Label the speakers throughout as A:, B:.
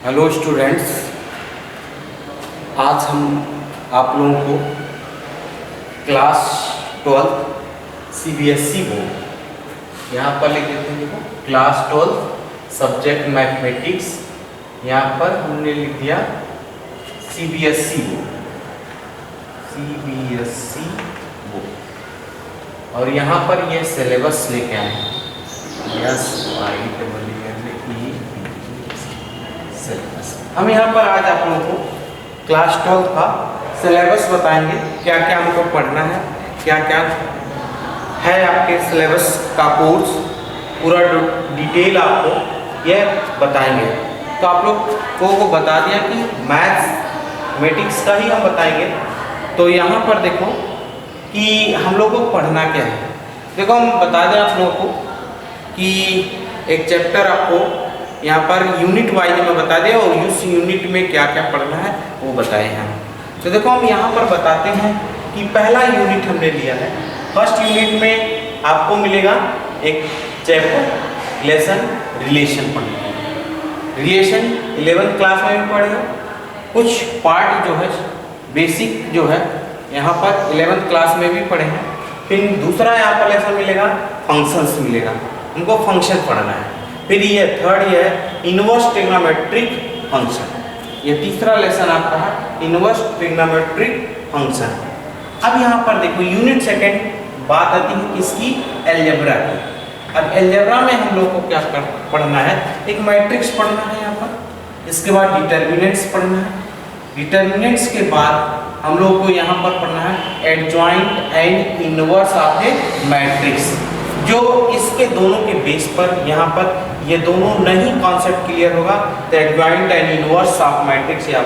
A: Hello students, आज हम आप लोगों को क्लास 12 CBSE बोर्ड यहाँ पर लिख देते हैं। देखो क्लास 12 सब्जेक्ट मैथमेटिक्स, यहाँ पर हमने लिख दिया CBSE बोर्ड और यहाँ पर ये सिलेबस लेके आए हैं। हम यहाँ पर आज आप लोगों को क्लास 12 का सिलेबस बताएंगे, क्या क्या हमको पढ़ना है, क्या क्या है आपके सिलेबस का कोर्स, पूरा डिटेल आपको यह बताएंगे। तो आप लोग को बता दिया कि मैथमेटिक्स का ही हम बताएंगे। तो यहाँ पर देखो कि हम लोग को पढ़ना क्या है। देखो हम बता दें आप लोगों को कि एक चैप्टर आपको यहाँ पर यूनिट वाइज में बता दिया और उस यूनिट में क्या क्या पढ़ना है वो बताए हैं। तो देखो हम यहाँ पर बताते हैं कि पहला यूनिट हमने लिया है। फर्स्ट यूनिट में आपको मिलेगा एक चैप्टर लेसन रिलेशन पढ़ना। रिलेशन 11th क्लास में भी पढ़ेगा। कुछ पार्ट जो है बेसिक जो है यहाँ पर 11th क्लास में भी पढ़े हैं। फिर दूसरा यहाँ पर लेसन मिलेगा फंक्शंस मिलेगा, उनको फंक्शन पढ़ना है। फिर ये थर्ड ये है इनवर्स ट्रिग्नोमेट्रिक फंक्शन। ये तीसरा लेसन आपका है इनवर्स ट्रिग्नोमेट्रिक फंक्शन। अब यहाँ पर देखो यूनिट सेकंड बात आती है किसकी, अलजेब्रा की। अब अलजेब्रा में हम लोग को क्या पढ़ना है, एक मैट्रिक्स पढ़ना है यहाँ पर। इसके बाद डिटर्मिनेंट्स पढ़ना है। डिटर्मिनेंट्स के बाद हम लोग को यहाँ पर पढ़ना है adjoint and inverse of A matrix. जो इसके दोनों के बेस पर यहाँ पर ये दोनों नहीं कॉन्सेप्ट क्लियर होगा तो adjoint and inverse of matrix या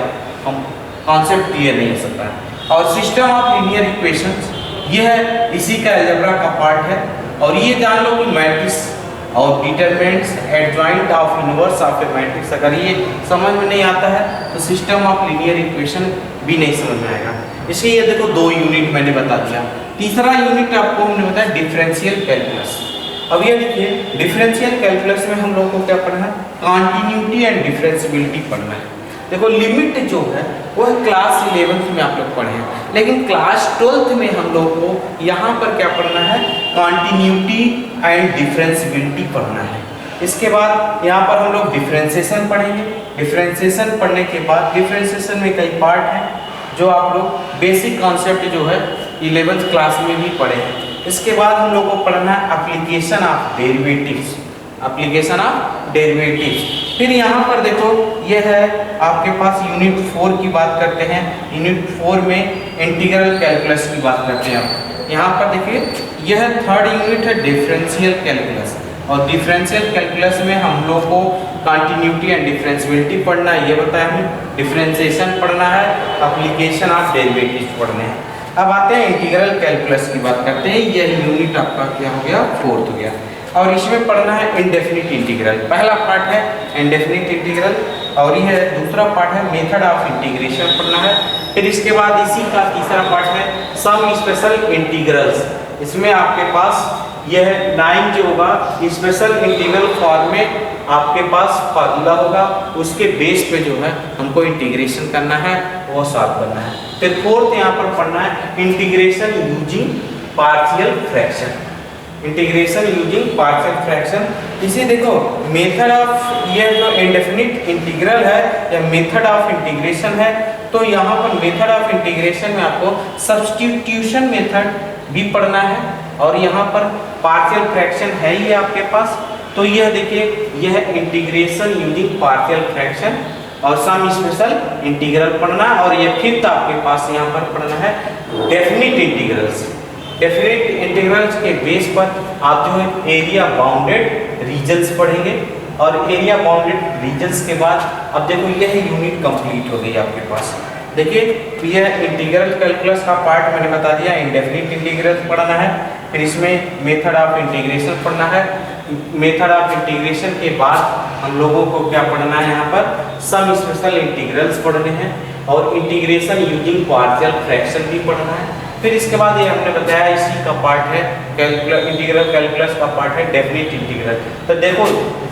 A: कॉन्सेप्ट क्लियर नहीं हो सकता है। और सिस्टम ऑफ लीनियर इक्वेशंस ये है, इसी का अलजेब्रा का पार्ट है। और ये जान लो कि मैट्रिक्स और determinants adjoint of inverse of A matrix अगर ये समझ में नहीं आता है तो सिस्टम ऑफ लीनियर इक्वेशन भी नहीं समझ में आएगा। इसलिए ये देखो दो यूनिट मैंने बता दिया। तीसरा यूनिट आपको हमने बताया डिफरेंशियल कैलकुलस। अब ये देखिए डिफरेंशियल कैलकुलस में हम लोग को क्या पढ़ना है, कॉन्टिन्यूटी एंड डिफरेंशियबिलिटी पढ़ना है। देखो लिमिट जो है वो क्लास 11th में आप लोग पढ़े हैं, लेकिन क्लास 12th में हम लोग को यहाँ पर क्या पढ़ना है, कॉन्टिन्यूटी एंड डिफरेंशियबिलिटी पढ़ना है। इसके बाद यहाँ पर हम लोग डिफरेंशिएशन पढ़ेंगे। डिफरेंशिएशन पढ़ने के बाद डिफरेंशिएशन में कई पार्ट हैं जो आप लोग बेसिक कॉन्सेप्ट जो है 11th क्लास में भी पढ़े हैं। इसके बाद हम लोग को पढ़ना है application of derivatives. Application of derivatives. फिर यहाँ पर देखो ये है आपके पास यूनिट 4 की बात करते हैं। यूनिट 4 में इंटीग्रल कैलकुलस की बात करते हैं। यहाँ पर देखिए यह थर्ड यूनिट है डिफरेंशियल कैलकुलस। और डिफरेंशियल कैलकुलस में हम लोग को कंटिन्यूटी एंड डिफरेंशियबिलिटी पढ़ना है, ये बताया हमें। डिफरेंशिएशन पढ़ना है, एप्लीकेशन ऑफ डेरिवेटिव्स पढ़ने हैं। अब आते हैं इंटीग्रल कैलकुलस की बात करते हैं। यह यूनिट आपका क्या हो गया, 4th हो गया। और इसमें पढ़ना है इनडेफिनिट इंटीग्रल। पहला पार्ट है इनडेफिनिट इंटीग्रल और यह दूसरा पार्ट है मेथड ऑफ इंटीग्रेशन पढ़ना है। फिर इसके बाद इसी का तीसरा पार्ट है सम स्पेशल इंटीग्रल्स। इसमें आपके पास यह 9 जो होगा स्पेशल इंटीग्रल फॉर्म में आपके पास फार्मूला होगा, उसके बेस पे जो है हमको इंटीग्रेशन करना है, वो सॉल्व करना है। फिर 4th यहाँ पर पढ़ना है integration using partial fraction. Integration using partial fraction. इसे देखो मेथड ऑफ ये जो इंडेफिनिट इंटीग्रल है या मेथड ऑफ इंटीग्रेशन है, तो यहाँ पर मेथड ऑफ इंटीग्रेशन में आपको सब्स्टिट्यूशन मेथड भी पढ़ना है और यहाँ पर पार्शियल फ्रैक्शन है ही आपके पास। तो यह देखिए यह इंटीग्रेशन यूजिंग पार्शियल फ्रैक्शन और सम स्पेशल इंटीग्रल पढ़ना। और ये 5th आपके पास यहाँ पर पढ़ना है डेफिनिट इंटीग्रल्स। डेफिनिट इंटीग्रल्स के बेस पर आप जो है एरिया बाउंडेड रीजन्स पढ़ेंगे। और एरिया बाउंडेड रीजन्स के बाद अब देखो यह यूनिट कंप्लीट हो गई आपके पास। देखिए यह इंटीग्रल कैलकुलस का पार्ट मैंने बता दिया, इंडेफिनिट इंटीग्रल पढ़ना है। फिर इसमें मेथड ऑफ इंटीग्रेशन पढ़ना है। मेथड ऑफ इंटीग्रेशन के बाद हम लोगों को क्या पढ़ना है, यहाँ पर सम स्पेशल इंटीग्रल्स पढ़ने हैं और इंटीग्रेशन यूजिंग पार्शियल फ्रैक्शन भी पढ़ना है। फिर इसके बाद ये हमने बताया इसी का पार्ट है कैलकुलस, इंटीग्रल कैलकुलस का पार्ट है डेफिनिट इंटीग्रल। तो देखो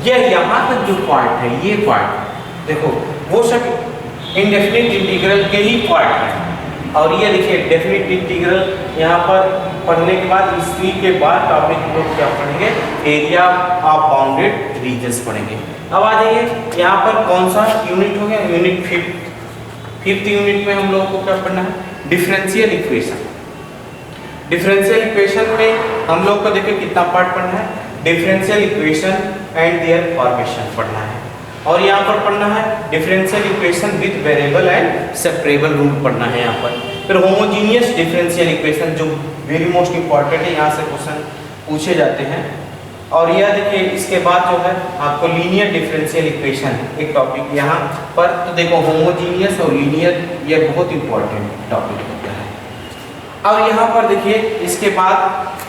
A: ये यहाँ तक जो पार्ट है, ये पार्ट देखो वो सब इनडेफिनिट इंटीग्रल के ही पार्ट हैं। और ये देखिए डेफिनिट इंटीग्रल यहाँ पर पढ़ने के बाद इसी के बाद टॉपिक लोग क्या पढ़ेंगे, एरिया ऑफ बाउंडेड रीजन्स पढ़ेंगे। अब आ जाइए यहाँ पर कौन सा यूनिट हो गया, यूनिट फिफ्थ यूनिट में हम लोगों को क्या पढ़ना है, डिफरेंशियल इक्वेशन। डिफरेंशियल इक्वेशन में हम लोग को देखिए कितना पार्ट पढ़ना है, differential equation and there formation पढ़ना है। और यहाँ पर पढ़ना है differential equation with variable and separable rule पढ़ना है यहाँ पर। फिर होमोजीनियस डिफरेंशियल इक्वेशन जो वेरी मोस्ट इंपॉर्टेंट है, यहाँ से क्वेश्चन पूछे जाते हैं। और यह देखिए इसके बाद जो है आपको लीनियर डिफरेंशियल इक्वेशन एक टॉपिक यहाँ पर। तो देखो होमोजीनियस और लीनियर ये बहुत इंपॉर्टेंट टॉपिक होता है। अब यहाँ पर देखिए इसके बाद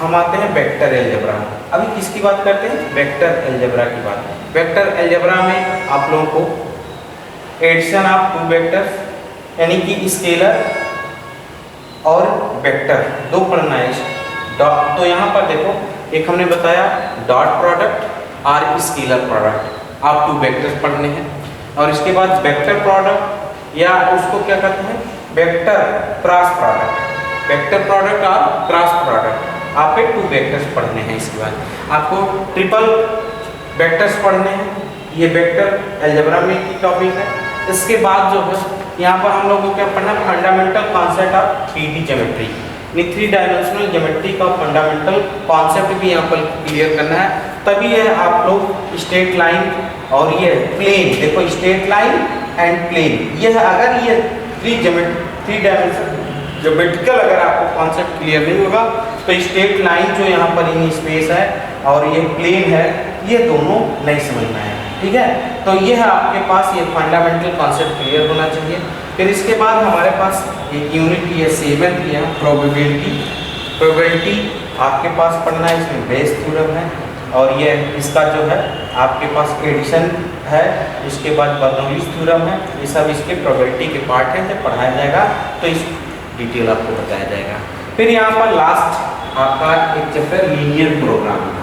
A: हम आते हैं वेक्टर अलजेब्रा। अभी किसकी बात करते हैं, वेक्टर अलजेब्रा की बात। वेक्टर अलजेब्रा में आप लोगों को एडिशन ऑफ टू वेक्टर्स यानी कि स्केलर और वेक्टर दो पढ़ना है। तो यहाँ पर देखो एक हमने बताया डॉट प्रोडक्ट और स्केलर प्रोडक्ट आप टू वेक्टर्स पढ़ने हैं। और इसके बाद वेक्टर प्रोडक्ट या उसको क्या कहते हैं, vector cross product, vector product और क्रॉस प्रोडक्ट आपके टू वेक्टर्स पढ़ने हैं। इसके बाद आपको ट्रिपल वेक्टर्स पढ़ने हैं, ये वेक्टर अलजेब्रा में की टॉपिक है। इसके बाद जो है यहाँ पर हम लोग को क्या पढ़ना है, fundamental concept of 3D geometry, three dimensional geometry का फंडामेंटल कॉन्सेप्ट भी यहाँ पर क्लियर करना है। तभी है आप लोग स्ट्रेट लाइन और ये प्लेन, देखो स्ट्रेट लाइन एंड प्लेन, ये है अगर ये थ्री डायमेंशन ज्योमेट्रिकल अगर आपको कॉन्सेप्ट क्लियर नहीं होगा तो स्ट्रेट लाइन जो यहाँ पर इन स्पेस है और ये प्लेन है, ये दोनों नहीं समझना है, ठीक है। तो ये है आपके पास ये फंडामेंटल कॉन्सेप्ट क्लियर होना चाहिए। फिर इसके बाद हमारे पास एक यूनिट ये 7th है प्रोबेबिलिटी आपके पास पढ़ना है। इसमें बेस थ्योरम है और ये इसका जो है आपके पास एडिशन है, इसके बाद बर्नौलीज थ्योरम है, ये सब इसके प्रोबेबिलिटी के पार्ट है, जब पढ़ाया जाएगा तो इस डिटेल आपको बताया जाएगा। फिर यहाँ पर लास्ट आपका एक chapter linear programming,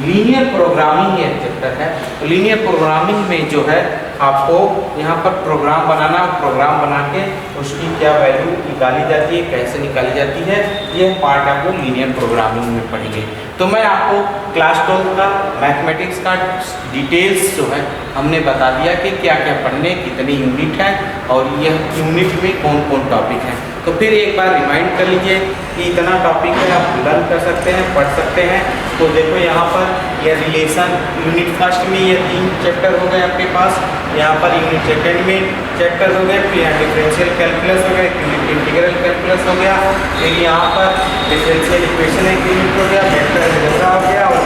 A: linear programming एक चैप्टर है। तो लीनियर प्रोग्रामिंग में जो है आपको यहाँ पर प्रोग्राम बनाना, प्रोग्राम बना के उसकी क्या वैल्यू निकाली जाती है, कैसे निकाली जाती है, ये पार्ट आपको लीनियर प्रोग्रामिंग में पढ़ेंगे। तो मैं आपको क्लास 12 का मैथमेटिक्स का डिटेल्स जो है हमने बता दिया कि क्या क्या पढ़ने, कितने यूनिट हैं और यह यूनिट में कौन कौन टॉपिक हैं। तो फिर एक बार रिमाइंड कर लीजिए कि इतना टॉपिक है, आप लर्न कर सकते हैं, पढ़ सकते हैं। तो देखो यहाँ पर यह रिलेशन यूनिट फर्स्ट में ये 3 चैप्टर हो गए आपके पास, यहाँ पर यूनिट सेकेंड में चैप्टर हो गए, फिर यहाँ डिफरेंशियल कैलकुलस हो गया, इंटीग्रल कैलकुलस हो गया, फिर यहाँ पर डिफरेंशियल इक्वेशन एक यूनिट हो गया, वेक्टर अलजेब्रा हो गया और